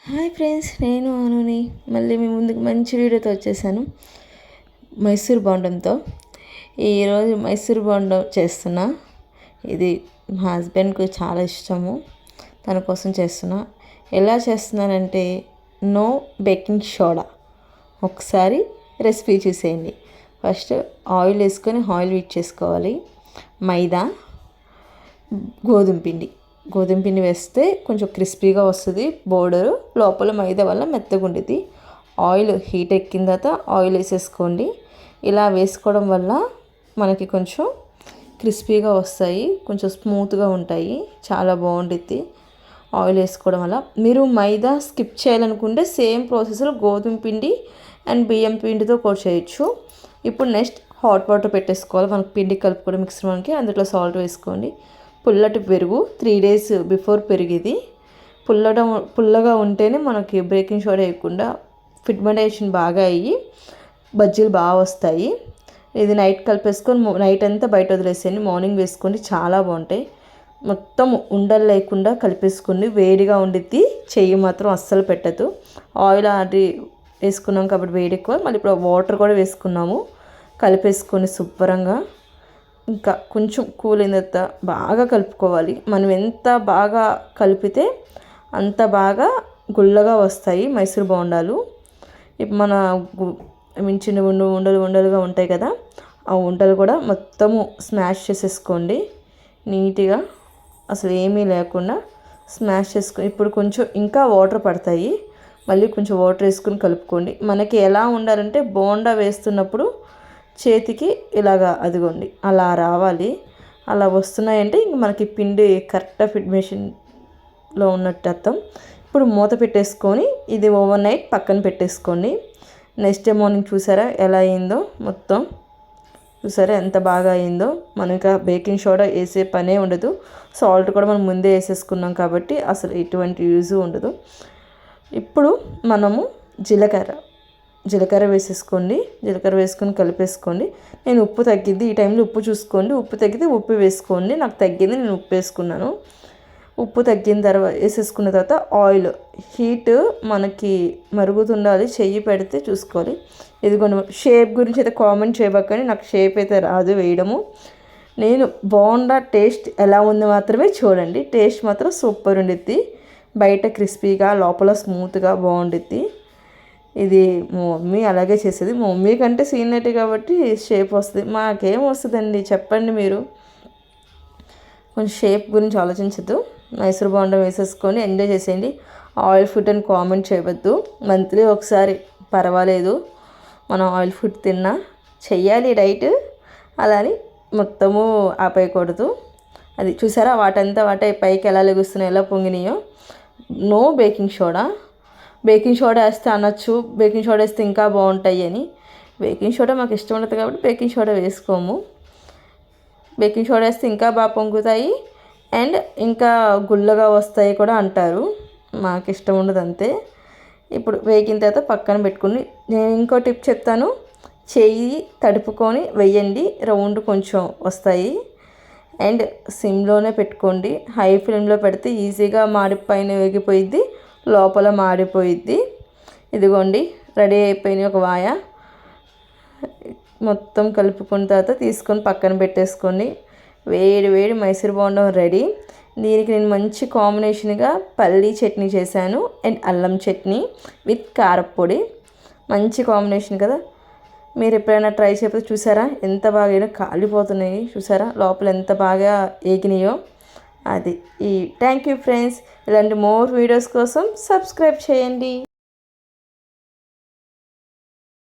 Hi friends, నేను అనుని మళ్ళీ మీ ముందుకు మంచి వీడియోతో వచ్చేసాను. మైసూర్ బోండంతో ఈరోజు మైసూర్ బోండం చేస్తున్నా. ఇది మా హస్బెండ్కి చాలా ఇష్టము, తన కోసం చేస్తున్నా. ఎలా చేస్తున్నానంటే నో బేకింగ్ సోడా. ఒకసారి రెసిపీ చూసేయండి. ఫస్ట్ ఆయిల్ వేసుకొని ఆయిల్ హీట్ చేసుకోవాలి. మైదా, గోధుమ పిండి వేస్తే కొంచెం క్రిస్పీగా వస్తుంది. బోర్డరు లోపల మైదా వల్ల మెత్తగా ఉంటుంది. ఆయిల్ హీట్ ఎక్కిన తర్వాత ఆయిల్ వేసేసుకోండి. ఇలా వేసుకోవడం వల్ల మనకి కొంచెం క్రిస్పీగా వస్తాయి, కొంచెం స్మూత్గా ఉంటాయి, చాలా బాగుంటుంది ఆయిల్ వేసుకోవడం వల్ల. మీరు మైదా స్కిప్ చేయాలనుకుంటే సేమ్ ప్రాసెస్లో గోధుమ పిండి అండ్ బియ్యం పిండితో కూడా చేయొచ్చు. ఇప్పుడు నెక్స్ట్ హాట్ వాటర్ పెట్టేసుకోవాలి. మనకి పిండి కలుపుకోవడం మిక్సర్ మనకి, అందులో సాల్ట్ వేసుకోండి. పుల్లటి పెరుగు, 3 days బిఫోర్ పెరుగు. ఇది పుల్లగా ఉంటేనే మనకి బేకింగ్ సోడా వేయకుండా ఫిగ్మెంటేషన్ బాగా అయ్యి బజ్జీలు బాగా వస్తాయి. ఇది నైట్ కలిపేసుకొని నైట్ అంతా బయట వదిలేసేయండి. మార్నింగ్ వేసుకోండి, చాలా బాగుంటాయి. మొత్తం ఉండలు లేకుండా కలిపేసుకోండి. వేడిగా ఉండిద్ది, చెయ్యి మాత్రం అస్సలు పెట్టదు. ఆయిల్ అది వేసుకున్నాం కాబట్టి వేడి ఎక్కువ. మళ్ళీ ఇప్పుడు వాటర్ కూడా వేసుకున్నాము. కలిపేసుకొని శుభ్రంగా ఇంకా కొంచెం కూల్ అయిన తర్వాత బాగా కలుపుకోవాలి. మనం ఎంత బాగా కలిపితే అంత బాగా గుల్లగా వస్తాయి మైసూర్ బోండాలు. ఇప్పుడు మన మించిన ఉండలుగా ఉంటాయి కదా, ఆ ఉండలు కూడా మొత్తము స్మాష్ చేసేసుకోండి నీట్గా, అసలు ఏమీ లేకుండా స్మాష్ చేసుకొని. ఇప్పుడు కొంచెం ఇంకా వాటర్ పడతాయి, మళ్ళీ కొంచెం వాటర్ వేసుకొని కలుపుకోండి. మనకి ఎలా ఉండాలంటే బోండా వేస్తున్నప్పుడు చేతికి ఇలాగా అదిగోండి అలా రావాలి. అలా వస్తున్నాయంటే ఇంక మనకి పిండి కరెక్ట్గా ఫిట్మేషన్లో ఉన్నట్టు అర్థం. ఇప్పుడు మూత పెట్టేసుకొని ఇది ఓవర్ నైట్ పక్కన పెట్టేసుకోండి. నెక్స్ట్ డే మార్నింగ్ చూసారా ఎలా అయిందో, మొత్తం చూసారా ఎంత బాగా అయిందో. మనకి బేకింగ్ సోడా వేసే పనే ఉండదు. సాల్ట్ కూడా మనం ముందే వేసేసుకున్నాం కాబట్టి అసలు ఎటువంటి యూజ్ ఉండదు. ఇప్పుడు మనము జీలకర్ర వేసేసుకోండి. జీలకర్ర వేసుకొని కలిపేసుకోండి. నేను ఉప్పు తగ్గింది, ఈ టైంలో ఉప్పు చూసుకోండి. ఉప్పు తగ్గితే ఉప్పు వేసుకోండి. నాకు తగ్గింది, నేను ఉప్పు వేసుకున్నాను. ఉప్పు తగ్గిన తర్వాత వేసేసుకున్న తర్వాత ఆయిల్ హీట్ మనకి మరుగుతుండాలి, చెయ్యి పెడితే చూసుకోవాలి. ఇదిగోండి, షేప్ గురించి అయితే కామెంట్ చేయబక్కని, నాకు షేప్ అయితే రాదు వేయడము. నేను బోండా టేస్ట్ ఎలా ఉంది మాత్రమే చూడండి. టేస్ట్ మాత్రం సూపర్ ఉండిద్ది. బయట క్రిస్పీగా లోపల స్మూత్గా బాగుండిద్ది. ఇది మా మమ్మీ అలాగే చేసేది. మా మమ్మీ కంటే సీనియర్ కాబట్టి షేప్ వస్తుంది, మాకేం వస్తుందండి చెప్పండి మీరు. కొంచెం షేప్ గురించి ఆలోచించద్దు. మైసూర్ బోండా వేసేసుకొని ఎంజాయ్ చేసేయండి. ఆయిల్ ఫుడ్ అని కామెంట్ చేయవద్దు. మంత్లీ ఒకసారి పర్వాలేదు, మనం ఆయిల్ ఫుడ్ తిన్నా చెయ్యాలి డైట్, అలా అని మొత్తము ఆపేయకూడదు. అది చూసారా వాటంతా వాటే పైకి ఎలా లెగుస్తున్నాయో, ఎలా పొంగినాయో. నో బేకింగ్ సోడా వేస్తే అనొచ్చు, బేకింగ్ సోడా వేస్తే ఇంకా బాగుంటాయి అని. బేకింగ్ సోడా మాకు ఇష్టం ఉండదు కాబట్టి బేకింగ్ సోడా వేసుకోము. బేకింగ్ సోడా వేస్తే ఇంకా బాగా పొంగుతాయి అండ్ ఇంకా గుల్లగా వస్తాయి కూడా అంటారు. మాకు ఇష్టం ఉండదు అంతే. ఇప్పుడు వేగిన తర్వాత పక్కన పెట్టుకుని నేను ఇంకో టిప్ చెప్తాను. చెయ్యి తడుపుకొని వెయ్యండి, రౌండ్ కొంచెం వస్తాయి. అండ్ సిమ్లోనే పెట్టుకోండి. హై ఫ్లేమ్లో పెడితే ఈజీగా పైన వేగిపోయిద్ది, లోపల మాడిపోయిద్ది. ఇదిగోండి రెడీ అయిపోయినాయి ఒక వాయ. మొత్తం కలుపుకున్న తర్వాత తీసుకొని పక్కన పెట్టేసుకోండి. వేడి వేడి మైసూర్ బోండం రెడీ. దీనికి నేను మంచి కాంబినేషన్గా పల్లీ చట్నీ చేశాను అండ్ అల్లం చట్నీ విత్ కారపొడి. మంచి కాంబినేషన్ కదా. మీరు ఎప్పుడైనా ట్రై చేయకపోతే చూసారా ఎంత బాగా కాలిపోతున్నాయి, చూసారా లోపల ఎంత బాగా ఏగినాయో. అది థ్యాంక్ యూ ఫ్రెండ్స్. ఇలాంటి మోర్ వీడియోస్ కోసం సబ్స్క్రైబ్ చేయండి.